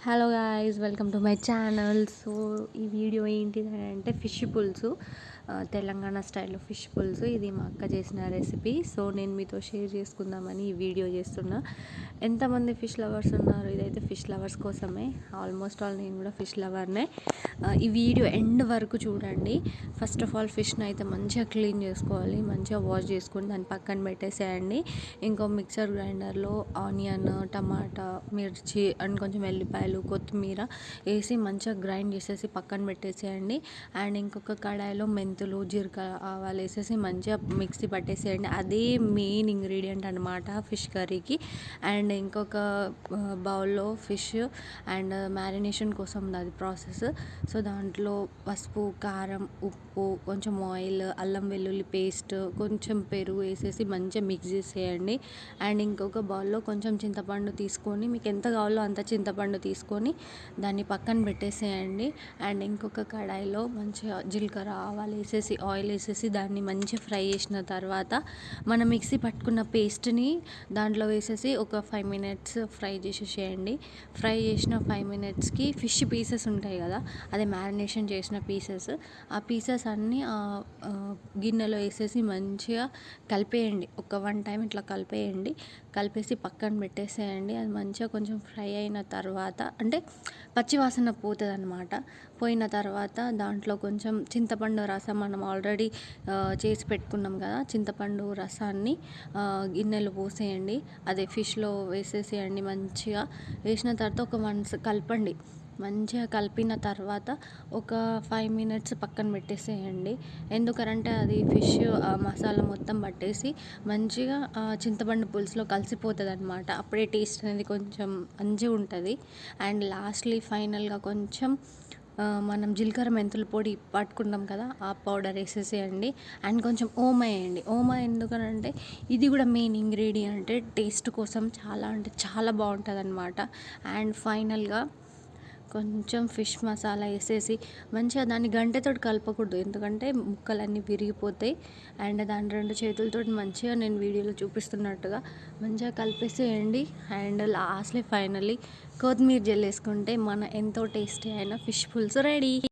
Hello guys, welcome to my channel. So ఈ video ఏంటిది అంటే ఫిష్ పులుసు, తెలంగాణ స్టైల్లో ఫిష్ పులుసు. ఇది మా అక్క చేసిన రెసిపీ. సో నేను మీతో షేర్ చేసుకుందామని ఈ వీడియో చేస్తున్నా. ఎంతమంది ఫిష్ లవర్స్ ఉన్నారు? ఇదైతే ఫిష్ లవర్స్ కోసమే. ఆల్మోస్ట్ ఆల్ నేను కూడా ఫిష్ లవర్నే. ఈ వీడియో ఎండ్ వరకు చూడండి. ఫస్ట్ ఆఫ్ ఆల్ ఫిష్ని అయితే మంచిగా క్లీన్ చేసుకోవాలి, మంచిగా వాష్ చేసుకొని దాన్ని పక్కన పెట్టేసేయండి. ఇంకో మిక్సర్ గ్రైండర్లో ఆనియన్, టమాటా, మిర్చి అండ్ కొంచెం వెల్లిపాయలు, కొత్తిమీర వేసి మంచిగా గ్రైండ్ చేసేసి పక్కన పెట్టేసేయండి. అండ్ ఇంకొక కడాయిలో మెంతులు, జీలకర్ర, ఆవాలు వేసేసి మంచిగా మిక్సీ పట్టేసేయండి. అదే మెయిన్ ఇంగ్రీడియంట్ అనమాట ఫిష్ కర్రీకి. అండ్ ఇంకొక బౌల్లో ఫిష్ అండ్ మ్యారినేషన్ కోసం అది ప్రాసెస్. సో దాంట్లో పసుపు, కారం, ఉప్పు, కొంచెం ఆయిల్, అల్లం వెల్లుల్లి పేస్ట్, కొంచెం పెరుగు వేసేసి మంచిగా మిక్స్ చేసేయండి. అండ్ ఇంకొక బౌల్లో కొంచెం చింతపండు తీసుకొని, మీకు ఎంత కావాలో అంత చింతపండు తీసుకొని దాన్ని పక్కన పెట్టేసేయండి. అండ్ ఇంకొక కడాయిలో మంచిగా జీలకర్ర, ఆవాలు వేసేసి, ఆయిల్ వేసేసి దాన్ని మంచిగా ఫ్రై చేసిన తర్వాత మనం మిక్సీ పట్టుకున్న పేస్ట్ని దాంట్లో వేసేసి ఒక 5 minutes ఫ్రై చేసేసేయండి. ఫ్రై చేసిన 5 minutesకి ఫిష్ పీసెస్ ఉంటాయి కదా, అదే మ్యారినేషన్ చేసిన పీసెస్, ఆ పీసెస్ అన్నీ గిన్నెలో వేసేసి మంచిగా కలిపేయండి. ఒక 1 time ఇట్లా కలిపేయండి. కలిపేసి పక్కన పెట్టేసేయండి. అది మంచిగా కొంచెం ఫ్రై అయిన తర్వాత, అంటే పచ్చివాసన పోతుంది అనమాట. పోయిన తర్వాత దాంట్లో కొంచెం చింతపండు రసం, మనం ఆల్రెడీ చేసి పెట్టుకున్నాం కదా, చింతపండు రసాన్ని గిన్నెలో పోసేయండి. అదే ఫిష్లో వేసేసేయండి. మంచిగా వేసిన తర్వాత ఒక వన్స్ కలపండి. మంచిగా కలిపిన తర్వాత ఒక 5 minutes పక్కన పెట్టేసేయండి. ఎందుకంటే అది ఫిష్ మసాలా మొత్తం పట్టేసి మంచిగా చింతపండు పులుసులో కలిసిపోతుంది అనమాట. అప్పుడే టేస్ట్ అనేది కొంచెం మంచిగా ఉంటుంది. అండ్ లాస్ట్లీ ఫైనల్గా కొంచెం మనం జీలకర్ర మెంతుల పొడి పట్టుకుంటాం కదా, ఆ పౌడర్ వేసేసేయండి. అండ్ కొంచెం ఓమా వేయండి. ఓమా ఎందుకనంటే ఇది కూడా మెయిన్ ఇంగ్రీడియంట్, టేస్ట్ కోసం చాలా అంటే చాలా బాగుంటుంది అనమాట. అండ్ ఫైనల్గా కొంచెం ఫిష్ మసాలా వేసేసి మంచిగా దాన్ని గంటెతోటి కలపకూడదు, ఎందుకంటే ముక్కలన్నీ విరిగిపోతాయి. అండ్ దాన్ని 2 చేతులతో మంచిగా నేను వీడియోలో చూపిస్తున్నట్టుగా మంచిగా కలిపేసేయండి. అండ్ లాస్ట్లీ ఫైనల్లీ కొత్తిమీర జల్లేసుకుంటే మన ఎంతో టేస్టీ అయిన ఫిష్ పులుసు రెడీ.